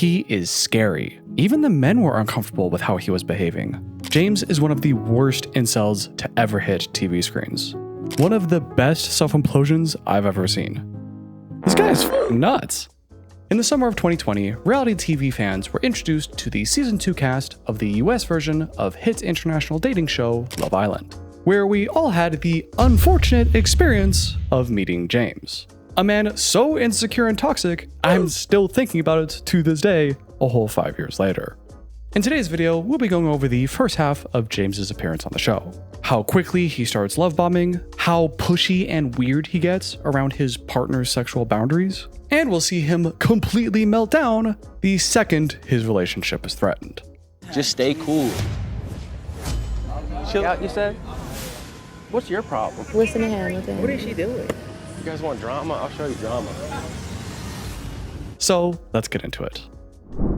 He is scary. Even the men were uncomfortable with how he was behaving. James is one of the worst incels to ever hit TV screens. One of the best self-implosions I've ever seen. This guy is nuts. In the summer of 2020, reality TV fans were introduced to the season 2 cast of the US version of hit international dating show Love Island, where we all had the unfortunate experience of meeting James. A man so insecure and toxic, I'm still thinking about it to this day, a whole 5 years later. In today's video, we'll be going over the first half of James's appearance on the show. How quickly he starts love bombing, how pushy and weird he gets around his partner's sexual boundaries, and we'll see him completely melt down the second his relationship is threatened. Just stay cool. Chill out, you said? What's your problem? Listen to him. What is she doing? You guys want drama? I'll show you drama. So let's get into it.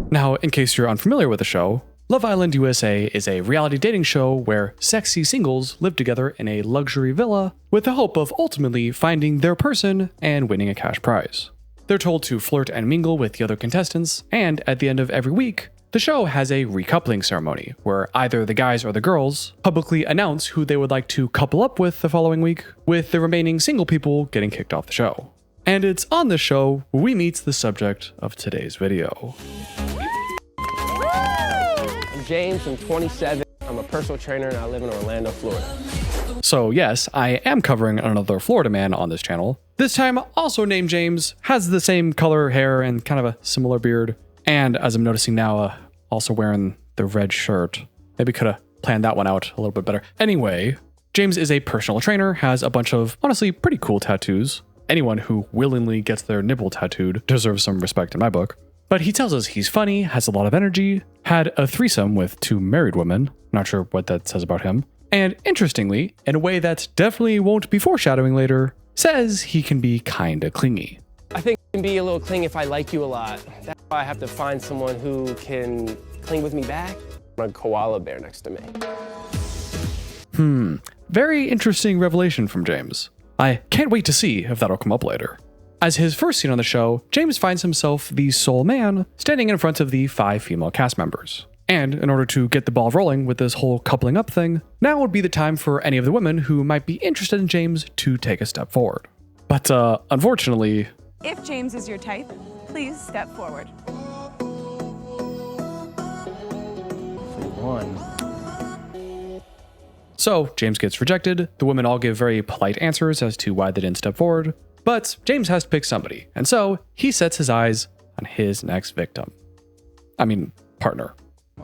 Now, in case you're unfamiliar with the show, Love Island USA is a reality dating show where sexy singles live together in a luxury villa with the hope of ultimately finding their person and winning a cash prize. They're told to flirt and mingle with the other contestants, and at the end of every week, the show has a recoupling ceremony where either the guys or the girls publicly announce who they would like to couple up with the following week, with the remaining single people getting kicked off the show. And it's on this show where we meet the subject of today's video. I'm James, I'm 27. I'm a personal trainer and I live in Orlando, Florida. So yes, I am covering another Florida man on this channel. This time also named James, has the same color hair and kind of a similar beard. And as I'm noticing now, also wearing the red shirt. Maybe could have planned that one out a little bit better. Anyway, James is a personal trainer, has a bunch of honestly pretty cool tattoos. Anyone who willingly gets their nipple tattooed deserves some respect in my book. But he tells us he's funny, has a lot of energy, had a threesome with 2 married women, not sure what that says about him, and interestingly, in a way that definitely won't be foreshadowing later, says he can be kinda clingy. I think I can be a little clingy if I like you a lot. That's why I have to find someone who can cling with me back. A koala bear next to me. Very interesting revelation from James. I can't wait to see if that'll come up later. As his first scene on the show, James finds himself the sole man standing in front of the 5 female cast members. And in order to get the ball rolling with this whole coupling up thing, now would be the time for any of the women who might be interested in James to take a step forward. But unfortunately... If James is your type, please step forward. So James gets rejected, the women all give very polite answers as to why they didn't step forward, but James has to pick somebody, and so he sets his eyes on his next victim. I mean, partner.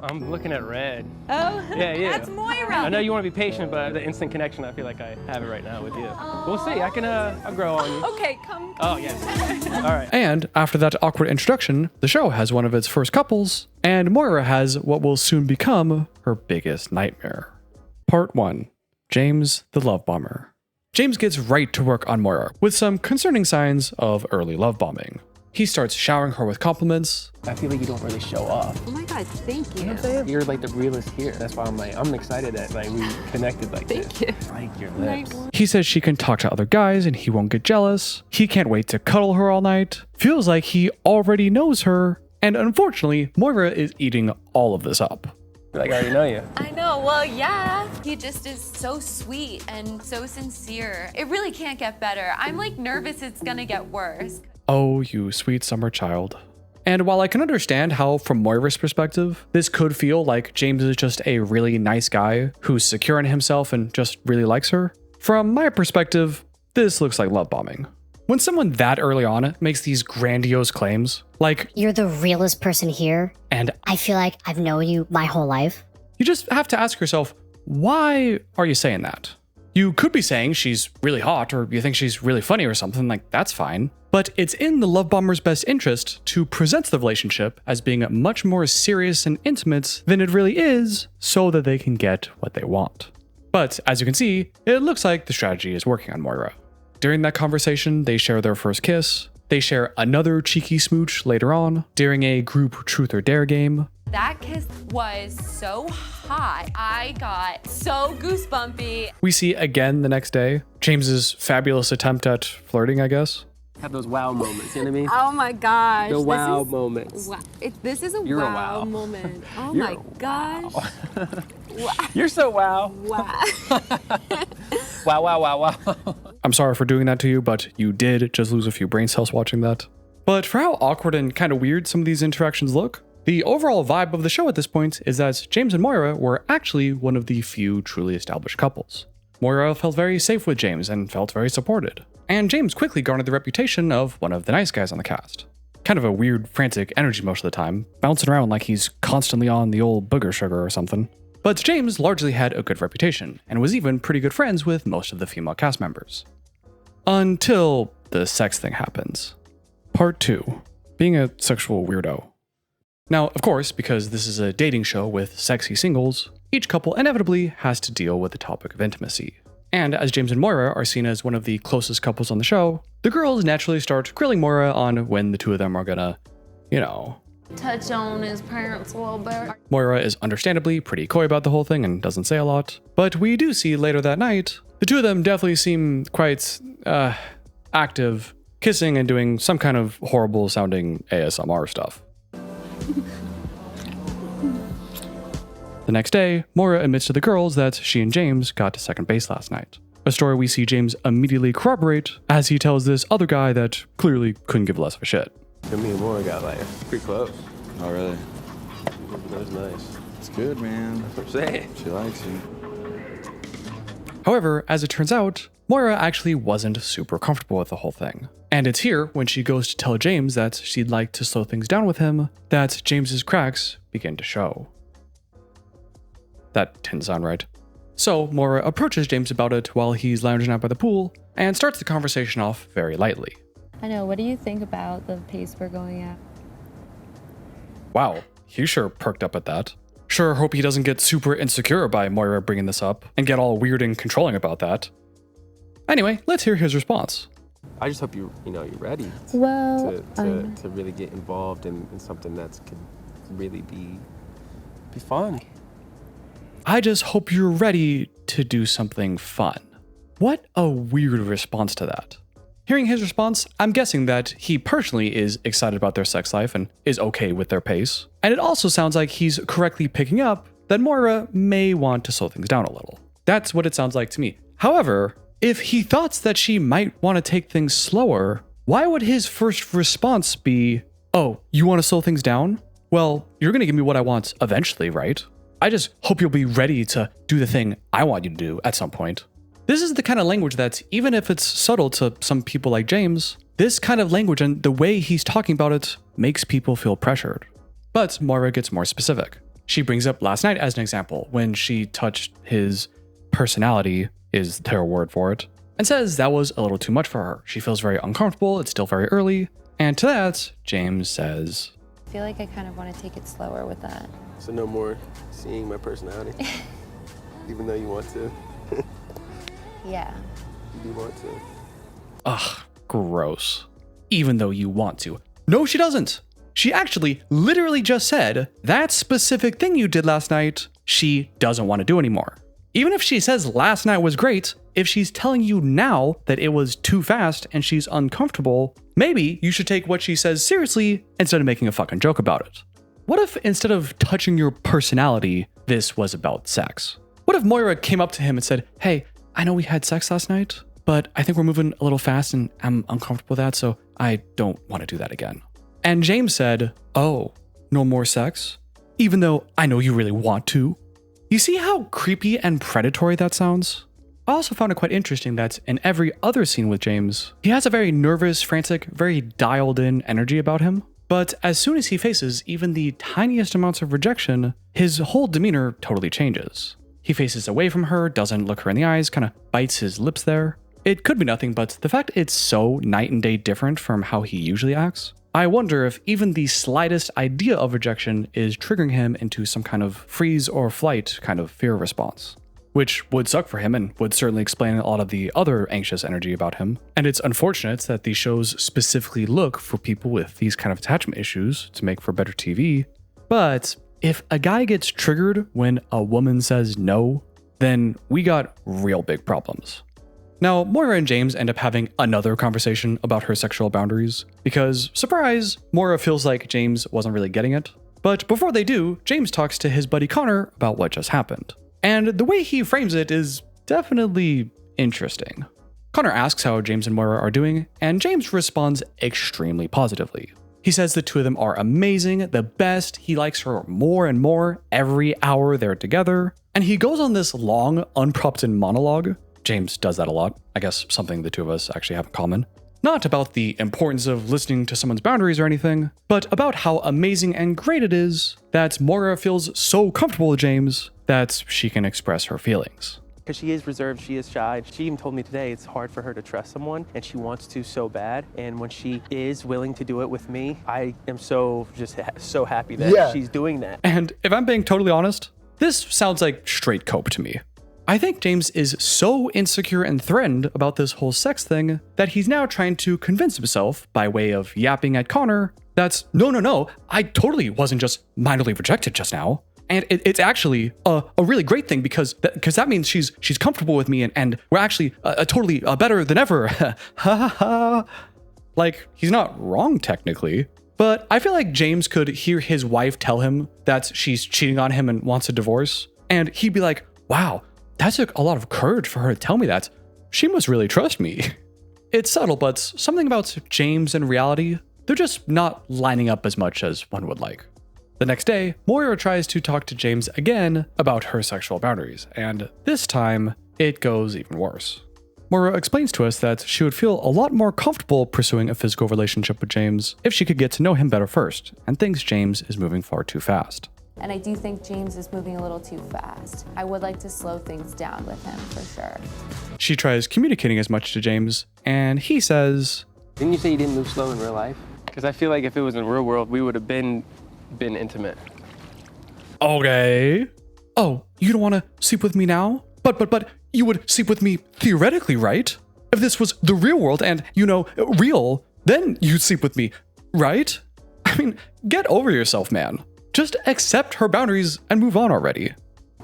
I'm looking at red. Oh, Yeah. that's Moira. I know you want to be patient, but the instant connection, I feel like I have it right now with you. We'll see. I'll grow on you. Okay, come. Oh, yes. All right. And after that awkward introduction, the show has one of its first couples, and Moira has what will soon become her biggest nightmare. Part 1. James the Love Bomber. James gets right to work on Moira, with some concerning signs of early love bombing. He starts showering her with compliments. I feel like you don't really show off. Oh my God, thank you. You know what I'm saying? You're like the realest here. That's why I'm excited that we connected like this. Thank you. I like your lips. He says she can talk to other guys and he won't get jealous. He can't wait to cuddle her all night. Feels like he already knows her. And unfortunately, Moira is eating all of this up. Like I already know you. I know, well, yeah. He just is so sweet and so sincere. It really can't get better. I'm like nervous it's gonna get worse. Oh, you sweet summer child. And while I can understand how, from Moira's perspective, this could feel like James is just a really nice guy who's secure in himself and just really likes her, from my perspective, this looks like love bombing. When someone that early on makes these grandiose claims, like, "You're the realest person here, and I feel like I've known you my whole life," you just have to ask yourself, why are you saying that? You could be saying she's really hot or you think she's really funny or something, like that's fine. But it's in the love bomber's best interest to present the relationship as being much more serious and intimate than it really is so that they can get what they want. But as you can see, it looks like the strategy is working on Moira. During that conversation, they share their first kiss. They share another cheeky smooch later on during a group truth or dare game. That kiss was so hot. I got so goosebumpy. We see again the next day James's fabulous attempt at flirting, I guess. have those wow moments, you know what I mean? Oh my gosh. The wow moments. Wow. This is a You're a wow, wow. moment. Oh You're my a gosh. Wow. You're so wow. Wow. Wow, wow, wow, wow. I'm sorry for doing that to you, but you did just lose a few brain cells watching that. But for how awkward and kind of weird some of these interactions look, the overall vibe of the show at this point is that James and Moira were actually one of the few truly established couples. Moira felt very safe with James and felt very supported. And James quickly garnered the reputation of one of the nice guys on the cast. Kind of a weird, frantic energy most of the time, bouncing around like he's constantly on the old booger sugar or something. But James largely had a good reputation, and was even pretty good friends with most of the female cast members. Until the sex thing happens. Part 2. Being a sexual weirdo. Now, of course, because this is a dating show with sexy singles, each couple inevitably has to deal with the topic of intimacy. And as James and Moira are seen as one of the closest couples on the show, the girls naturally start grilling Moira on when the two of them are gonna, Touch on his parents a little bit. Moira is understandably pretty coy about the whole thing and doesn't say a lot, but we do see later that night, the two of them definitely seem quite, active, kissing and doing some kind of horrible sounding ASMR stuff. The next day, Moira admits to the girls that she and James got to second base last night. A story we see James immediately corroborate as he tells this other guy that clearly couldn't give less of a shit. Me and Moira got like pretty close. Oh, really? That was nice. It's good, man. That's what I'm saying. She likes you. However, as it turns out, Moira actually wasn't super comfortable with the whole thing. And it's here, when she goes to tell James that she'd like to slow things down with him, that James's cracks begin to show. That didn't sound right. So Moira approaches James about it while he's lounging out by the pool, and starts the conversation off very lightly. I know, what do you think about the pace we're going at? Wow, he sure perked up at that. Sure hope he doesn't get super insecure by Moira bringing this up, and get all weird and controlling about that. Anyway, let's hear his response. I just hope you're ready Well, to really get involved in something that could really be fun. I just hope you're ready to do something fun. What a weird response to that. Hearing his response, I'm guessing that he personally is excited about their sex life and is okay with their pace. And it also sounds like he's correctly picking up that Moira may want to slow things down a little. That's what it sounds like to me. However, if he thought that she might want to take things slower, why would his first response be, "Oh, you want to slow things down? Well, you're going to give me what I want eventually, right? I just hope you'll be ready to do the thing I want you to do at some point." This is the kind of language that, even if it's subtle to some people like James, this kind of language and the way he's talking about it makes people feel pressured. But Moira gets more specific. She brings up last night as an example when she touched his personality, is their word for it, and says that was a little too much for her. She feels very uncomfortable, it's still very early, and to that, James says, I feel like I kind of want to take it slower with that. So no more seeing my personality, even though you want to. Yeah. You do want to. Ugh, gross. Even though you want to. No, she doesn't. She actually literally just said that specific thing you did last night, she doesn't want to do anymore. Even if she says last night was great, if she's telling you now that it was too fast and she's uncomfortable, maybe you should take what she says seriously instead of making a fucking joke about it. What if instead of touching your personality, this was about sex? What if Moira came up to him and said, "Hey, I know we had sex last night, but I think we're moving a little fast and I'm uncomfortable with that, so I don't want to do that again." And James said, "Oh, no more sex? Even though I know you really want to?" You see how creepy and predatory that sounds? I also found it quite interesting that in every other scene with James, he has a very nervous, frantic, very dialed in energy about him. But as soon as he faces even the tiniest amounts of rejection, his whole demeanor totally changes. He faces away from her, doesn't look her in the eyes, kind of bites his lips there. It could be nothing, but the fact it's so night and day different from how he usually acts, I wonder if even the slightest idea of rejection is triggering him into some kind of freeze or flight kind of fear response. Which would suck for him and would certainly explain a lot of the other anxious energy about him. And it's unfortunate that these shows specifically look for people with these kind of attachment issues to make for better TV. But if a guy gets triggered when a woman says no, then we got real big problems. Now, Moira and James end up having another conversation about her sexual boundaries because, surprise, Moira feels like James wasn't really getting it. But before they do, James talks to his buddy Connor about what just happened. And the way he frames it is definitely interesting. Connor asks how James and Moira are doing, and James responds extremely positively. He says the two of them are amazing, the best, he likes her more and more every hour they're together, and he goes on this long, unprompted monologue. James does that a lot, I guess something the two of us actually have in common. Not about the importance of listening to someone's boundaries or anything, but about how amazing and great it is that Moira feels so comfortable with James that she can express her feelings. Because she is reserved, she is shy. She even told me today it's hard for her to trust someone, and she wants to so bad. And when she is willing to do it with me, I am so happy that she's doing that. And if I'm being totally honest, this sounds like straight cope to me. I think James is so insecure and threatened about this whole sex thing that he's now trying to convince himself by way of yapping at Connor that no, I totally wasn't just minorly rejected just now. And it's actually a really great thing because that means she's comfortable with me and we're actually totally better than ever. Ha ha ha. Like, he's not wrong technically, but I feel like James could hear his wife tell him that she's cheating on him and wants a divorce. And he'd be like, wow, that took a lot of courage for her to tell me that. She must really trust me. It's subtle, but something about James and reality, they're just not lining up as much as one would like. The next day, Moira tries to talk to James again about her sexual boundaries, and this time, it goes even worse. Moira explains to us that she would feel a lot more comfortable pursuing a physical relationship with James if she could get to know him better first, and thinks James is moving far too fast. And I do think James is moving a little too fast. I would like to slow things down with him for sure. She tries communicating as much to James, and he says, Didn't you say you didn't move slow in real life? Because I feel like if it was in real world, we would have been intimate. okay. Oh, you don't want to sleep with me now? But you would sleep with me theoretically, right? If this was the real world and, real, then you'd sleep with me, right? I mean, get over yourself, man. Just accept her boundaries and move on already.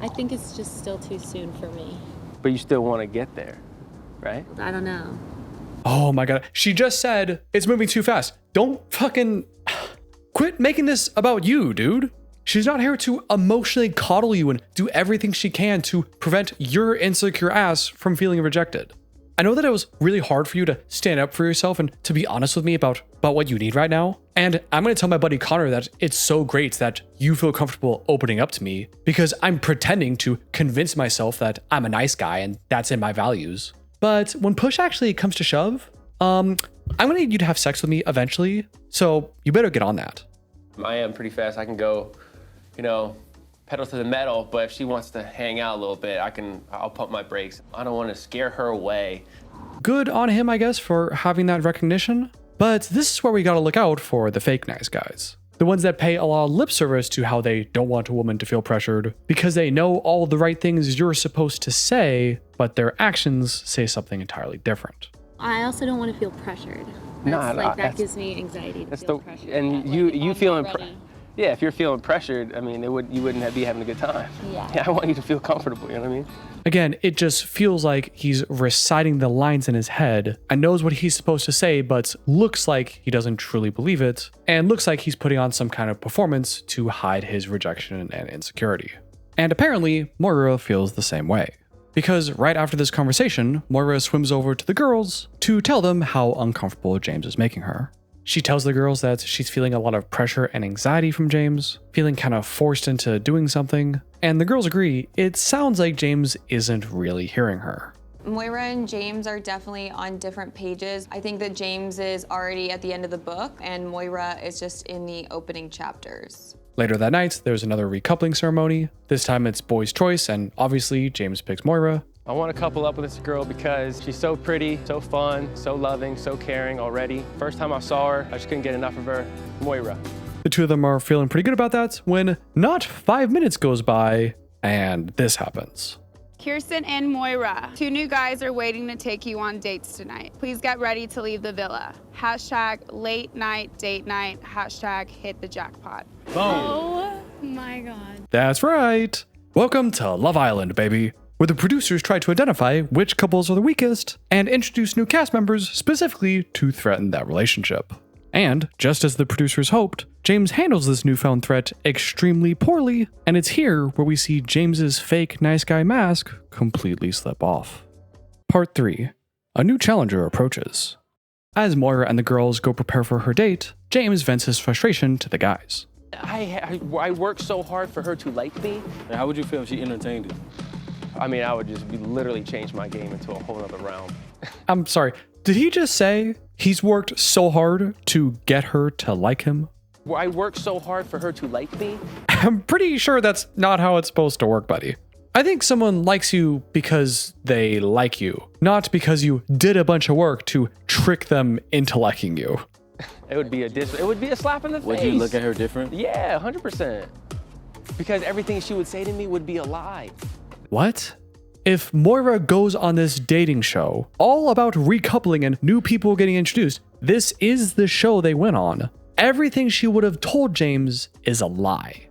I think it's just still too soon for me. But you still want to get there, right? I don't know. Oh my god. She just said it's moving too fast. Don't fucking quit making this about you, dude. She's not here to emotionally coddle you and do everything she can to prevent your insecure ass from feeling rejected. I know that it was really hard for you to stand up for yourself and to be honest with me about what you need right now. And I'm going to tell my buddy Connor that it's so great that you feel comfortable opening up to me because I'm pretending to convince myself that I'm a nice guy and that's in my values. But when push actually comes to shove, I'm going to need you to have sex with me eventually. So you better get on that. I am pretty fast. I can go, pedal to the metal, but if she wants to hang out a little bit, I'll pump my brakes. I don't want to scare her away. Good on him, I guess, for having that recognition. But this is where we gotta look out for the fake nice guys. The ones that pay a lot of lip service to how they don't want a woman to feel pressured because they know all the right things you're supposed to say, but their actions say something entirely different. I also don't want to feel pressured. That gives me anxiety to feel pressured. And you feeling yeah, if you're feeling pressured, I mean, you wouldn't be having a good time. Yeah. I want you to feel comfortable, you know what I mean? Again, it just feels like he's reciting the lines in his head and knows what he's supposed to say, but looks like he doesn't truly believe it, and looks like he's putting on some kind of performance to hide his rejection and insecurity. And apparently, Moira feels the same way. Because right after this conversation, Moira swims over to the girls to tell them how uncomfortable James is making her. She tells the girls that she's feeling a lot of pressure and anxiety from James, feeling kind of forced into doing something, and the girls agree it sounds like James isn't really hearing her. Moira and James are definitely on different pages. I think that James is already at the end of the book, and Moira is just in the opening chapters. Later that night, there's another recoupling ceremony. This time it's boys' choice, and obviously James picks Moira. I want to couple up with this girl because she's so pretty, so fun, so loving, so caring already. First time I saw her, I just couldn't get enough of her. Moira. The two of them are feeling pretty good about that when not 5 minutes goes by and this happens. Kirsten and Moira, 2 new guys are waiting to take you on dates tonight. Please get ready to leave the villa. # late night date night. # hit the jackpot. Boom. Oh my god. That's right. Welcome to Love Island, baby. where the producers try to identify which couples are the weakest and introduce new cast members specifically to threaten that relationship. And, just as the producers hoped, James handles this newfound threat extremely poorly, and it's here where we see James's fake nice guy mask completely slip off. Part 3. A new challenger approaches. As Moira and the girls go prepare for her date, James vents his frustration to the guys. I worked so hard for her to like me. And how would you feel if she entertained it? I mean, I would just literally change my game into a whole other realm. I'm sorry, did he just say he's worked so hard to get her to like him? I worked so hard for her to like me. I'm pretty sure that's not how it's supposed to work, buddy. I think someone likes you because they like you, not because you did a bunch of work to trick them into liking you. It would be a slap in the face. Would you look at her different? Yeah, 100%. Because everything she would say to me would be a lie. What? If Moira goes on this dating show, all about recoupling and new people getting introduced, this is the show they went on. Everything she would have told James is a lie.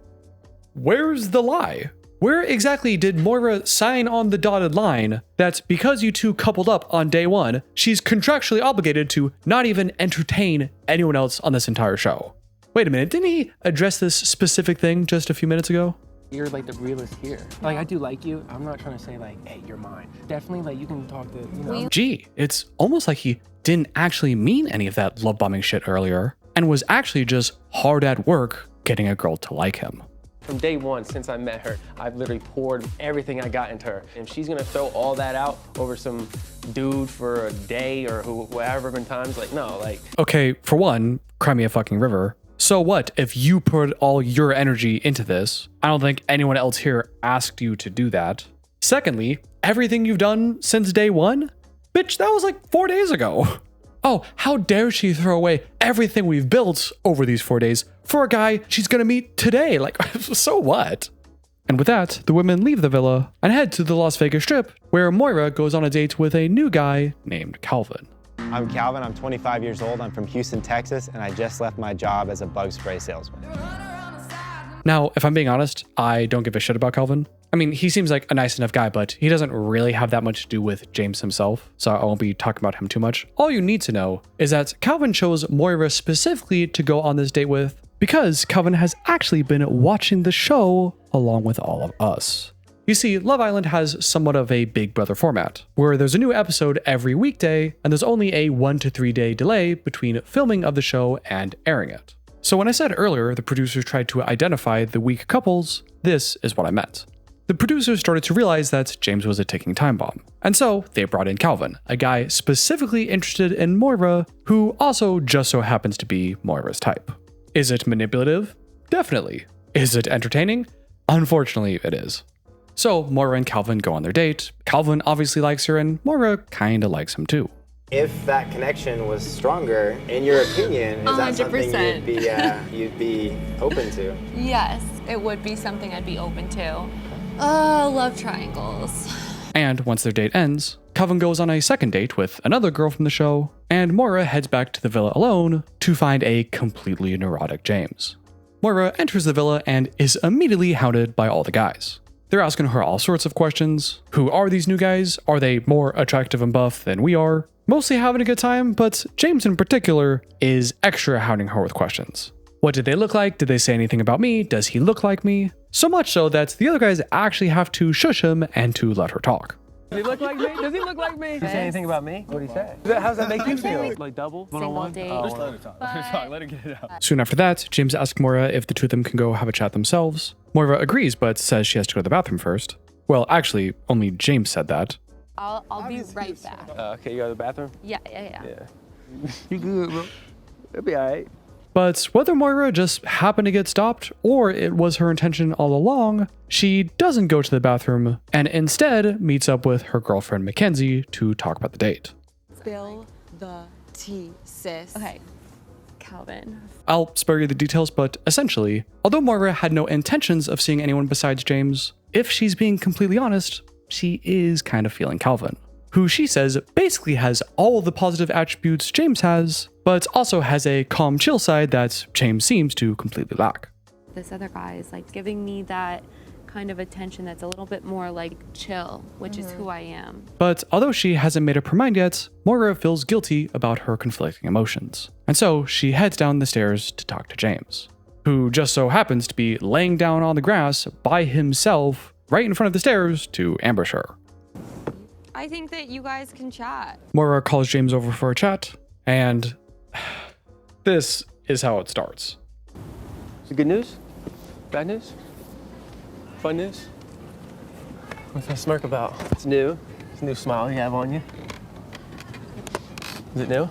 Where's the lie? Where exactly did Moira sign on the dotted line that because you two coupled up on day one, she's contractually obligated to not even entertain anyone else on this entire show? Wait a minute, didn't he address this specific thing just a few minutes ago? You're like the realest here. Like, I do like you. I'm not trying to say like, hey, you're mine. Definitely, like, you can talk to, you know. Gee, it's almost like he didn't actually mean any of that love bombing shit earlier and was actually just hard at work getting a girl to like him. From day one, since I met her, I've literally poured everything I got into her. And she's gonna throw all that out over some dude for a day or whatever many times, like, no, like. Okay, for one, cry me a fucking river. So what if you put all your energy into this? I don't think anyone else here asked you to do that. Secondly, everything you've done since day one? Bitch, that was like 4 days ago. Oh, how dare she throw away everything we've built over these 4 days for a guy she's gonna meet today? Like, so what? And with that, the women leave the villa and head to the Las Vegas Strip, where Moira goes on a date with a new guy named Calvin. I'm Calvin, I'm 25 years old, I'm from Houston, Texas, and I just left my job as a bug spray salesman. Now, if I'm being honest, I don't give a shit about Calvin. I mean, he seems like a nice enough guy, but he doesn't really have that much to do with James himself, so I won't be talking about him too much. All you need to know is that Calvin chose Moira specifically to go on this date with because Calvin has actually been watching the show along with all of us. You see, Love Island has somewhat of a Big Brother format, where there's a new episode every weekday, and there's only a 1 to 3 day delay between filming of the show and airing it. So when I said earlier the producers tried to identify the weak couples, this is what I meant. The producers started to realize that James was a ticking time bomb, and so they brought in Calvin, a guy specifically interested in Moira, who also just so happens to be Moira's type. Is it manipulative? Definitely. Is it entertaining? Unfortunately, it is. So Moira and Calvin go on their date. Calvin obviously likes her, and Moira kinda likes him too. If that connection was stronger, in your opinion, is that something you'd be open to? Yes, it would be something I'd be open to. Oh, love triangles. And once their date ends, Calvin goes on a second date with another girl from the show, and Moira heads back to the villa alone to find a completely neurotic James. Moira enters the villa and is immediately hounded by all the guys. They're asking her all sorts of questions. Who are these new guys? Are they more attractive and buff than we are? Mostly having a good time, but James in particular is extra hounding her with questions. What did they look like? Did they say anything about me? Does he look like me? So much so that the other guys actually have to shush him and to let her talk. Does he look like me? Does he look like me? Did he say anything about me? What did he say? How does that make you feel? Like double? Single date. Just let her talk. Let her talk. Let her get it out. Soon after that, James asks Moira if the two of them can go have a chat themselves. Moira agrees, but says she has to go to the bathroom first. Well, actually, only James said that. I'll be right back. Okay, you go to the bathroom? Yeah. You good, bro? It'll be all right. But whether Moira just happened to get stopped or it was her intention all along, she doesn't go to the bathroom and instead meets up with her girlfriend Mackenzie to talk about the date. Spill the tea, sis. Okay, Calvin. I'll spare you the details, but essentially, although Moira had no intentions of seeing anyone besides James, if she's being completely honest, she is kind of feeling Calvin, who she says basically has all the positive attributes James has, but also has a calm, chill side that James seems to completely lack. This other guy is like giving me that kind of attention that's a little bit more like chill, which is who I am. But although she hasn't made up her mind yet, Moira feels guilty about her conflicting emotions. And so she heads down the stairs to talk to James, who just so happens to be laying down on the grass by himself right in front of the stairs to ambush her. I think that you guys can chat. Moira calls James over for a chat, and this is how it starts. Is it good news? Bad news? Fun news? What's that smirk about? It's new. It's a new smile you have on you. Is it new?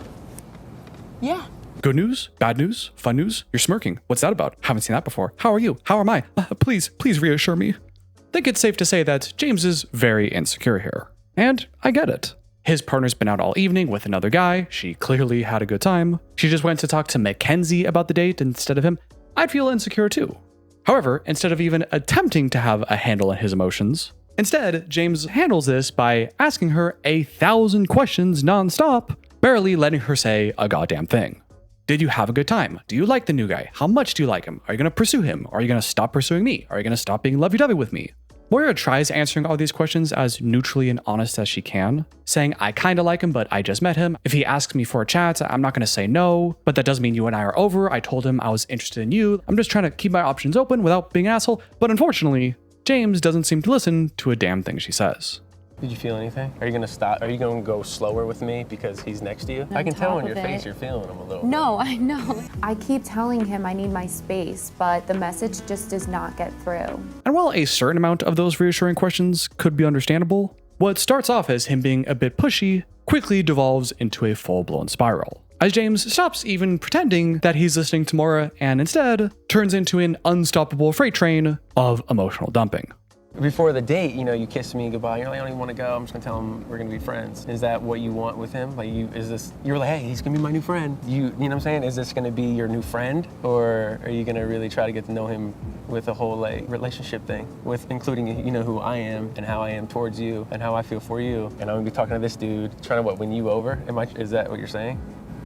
Yeah. Good news? Bad news? Fun news? You're smirking. What's that about? Haven't seen that before. How are you? How am I? Please reassure me. I think it's safe to say that James is very insecure here. And I get it. His partner's been out all evening with another guy. She clearly had a good time. She just went to talk to Mackenzie about the date instead of him. I'd feel insecure too. However, instead of even attempting to have a handle on his emotions, instead, James handles this by asking her 1,000 questions nonstop, barely letting her say a goddamn thing. Did you have a good time? Do you like the new guy? How much do you like him? Are you going to pursue him? Are you going to stop pursuing me? Are you going to stop being lovey-dovey with me? Moira tries answering all these questions as neutrally and honest as she can, saying, I kind of like him, but I just met him. If he asks me for a chat, I'm not going to say no, but that doesn't mean you and I are over. I told him I was interested in you. I'm just trying to keep my options open without being an asshole. But unfortunately, James doesn't seem to listen to a damn thing she says. Did you feel anything? Are you gonna stop? Are you gonna go slower with me because he's next to you? I can tell on your face you're feeling him a little. No, I know. I keep telling him I need my space, but the message just does not get through. And while a certain amount of those reassuring questions could be understandable, what starts off as him being a bit pushy quickly devolves into a full-blown spiral, as James stops even pretending that he's listening to Moira and instead turns into an unstoppable freight train of emotional dumping. Before the date, you kiss me goodbye. You're like, I don't even want to go. I'm just gonna tell him we're gonna be friends. Is that what you want with him? Like, you're like, hey, he's gonna be my new friend. You know what I'm saying? Is this gonna be your new friend, or are you gonna really try to get to know him with a whole relationship thing, with including who I am and how I am towards you and how I feel for you? And I'm gonna be talking to this dude, trying to win you over. Is that what you're saying?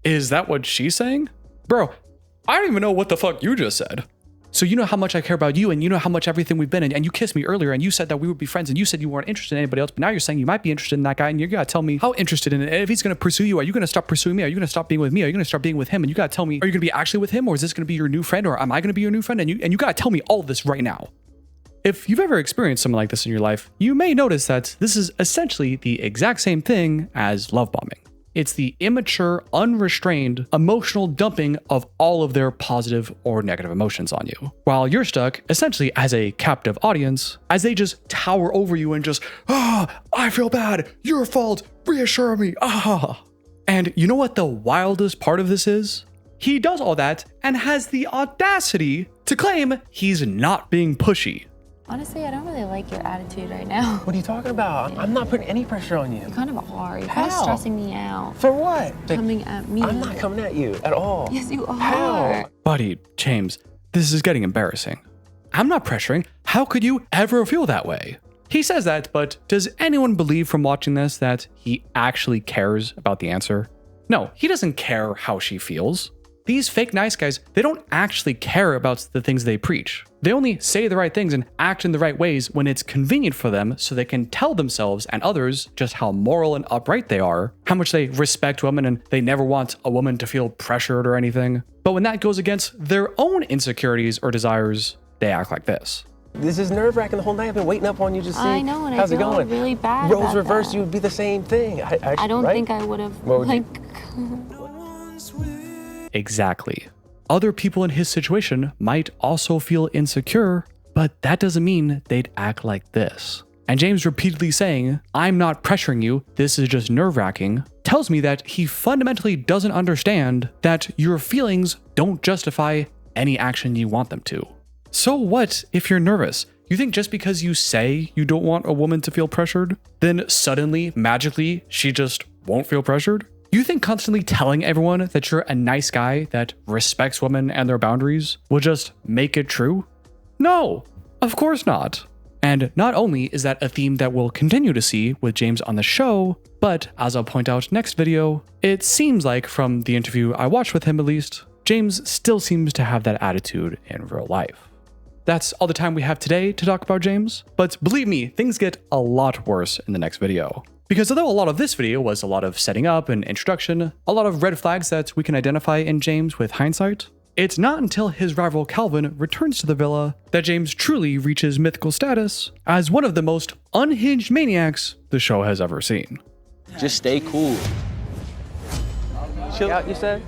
Is that what she's saying? Bro, I don't even know what the fuck you just said. So you know how much I care about you, and you know how much everything we've been in, and you kissed me earlier, and you said that we would be friends, and you said you weren't interested in anybody else, but now you're saying you might be interested in that guy, and you gotta tell me how interested in it. And if he's gonna pursue you, are you gonna stop pursuing me? Are you gonna stop being with me? Are you gonna start being with him? And you gotta tell me, are you gonna be actually with him, or is this gonna be your new friend, or am I gonna be your new friend? And you gotta tell me all of this right now. If you've ever experienced something like this in your life, you may notice that this is essentially the exact same thing as love bombing. It's the immature, unrestrained, emotional dumping of all of their positive or negative emotions on you, while you're stuck essentially as a captive audience, as they just tower over you and just, I feel bad, your fault, reassure me, And you know what the wildest part of this is? He does all that and has the audacity to claim he's not being pushy. Honestly, I don't really like your attitude right now. What are you talking about? I'm not putting any pressure on you. You kind of are. You're kind of stressing me out. For what? Coming at me. I'm not coming at you at all. Yes, you are. How? Buddy, James, this is getting embarrassing. I'm not pressuring. How could you ever feel that way? He says that, but does anyone believe from watching this that he actually cares about the answer? No, he doesn't care how she feels. These fake nice guys, they don't actually care about the things they preach. They only say the right things and act in the right ways when it's convenient for them, so they can tell themselves and others just how moral and upright they are, how much they respect women, and they never want a woman to feel pressured or anything. But when that goes against their own insecurities or desires, they act like this. This is nerve-wracking. The whole night I've been waiting up on you to see I know, and how's I it feel going. really bad Roles about reversed, that. you would be the same thing. I don't think I would have, Exactly. Other people in his situation might also feel insecure, but that doesn't mean they'd act like this. And James repeatedly saying, I'm not pressuring you, this is just nerve-wracking, tells me that he fundamentally doesn't understand that your feelings don't justify any action you want them to. So what if you're nervous? You think just because you say you don't want a woman to feel pressured, then suddenly, magically, she just won't feel pressured? You think constantly telling everyone that you're a nice guy that respects women and their boundaries will just make it true? No, of course not. And not only is that a theme that we'll continue to see with James on the show, but as I'll point out next video, it seems like from the interview I watched with him at least, James still seems to have that attitude in real life. that's all the time we have today to talk about James. But believe me, things get a lot worse in the next video. Because although a lot of this video was a lot of setting up and introduction, a lot of red flags that we can identify in James with hindsight, it's not until his rival Calvin returns to the villa that James truly reaches mythical status as one of the most unhinged maniacs the show has ever seen. Just stay cool. Chill out, you said?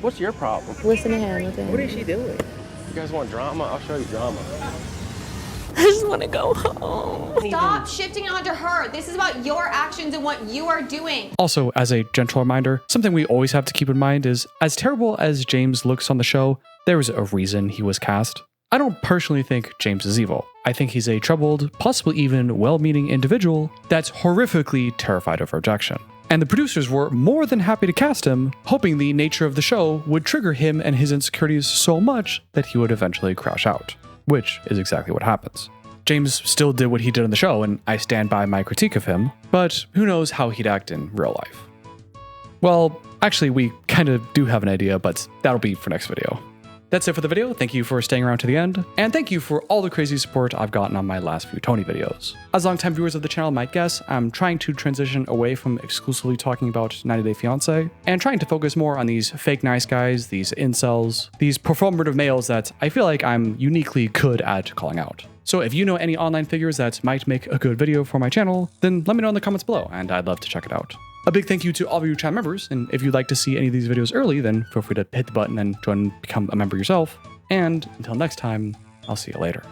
What's your problem? Listen to him. What is she doing? You guys want drama? I'll show you drama. I just want to go home. Stop shifting it onto her. This is about your actions and what you are doing. Also, as a gentle reminder, something we always have to keep in mind is, as terrible as James looks on the show, there is a reason he was cast. I don't personally think James is evil. I think he's a troubled, possibly even well-meaning individual that's horrifically terrified of rejection. And the producers were more than happy to cast him, hoping the nature of the show would trigger him and his insecurities so much that he would eventually crash out. Which is exactly what happens. James still did what he did on the show, and I stand by my critique of him, but who knows how he'd act in real life. Well, actually, we kind of do have an idea, but that'll be for next video. That's it for the video. Thank you for staying around to the end, and thank you for all the crazy support I've gotten on my last few Tony videos. As longtime viewers of the channel might guess, I'm trying to transition away from exclusively talking about 90 Day Fiancé, and trying to focus more on these fake nice guys, these incels, these performative males that I feel like I'm uniquely good at calling out. So if you know any online figures that might make a good video for my channel, then let me know in the comments below, and I'd love to check it out. A big thank you to all of you channel members, and if you'd like to see any of these videos early, then feel free to hit the button and join and become a member yourself. And until next time, I'll see you later.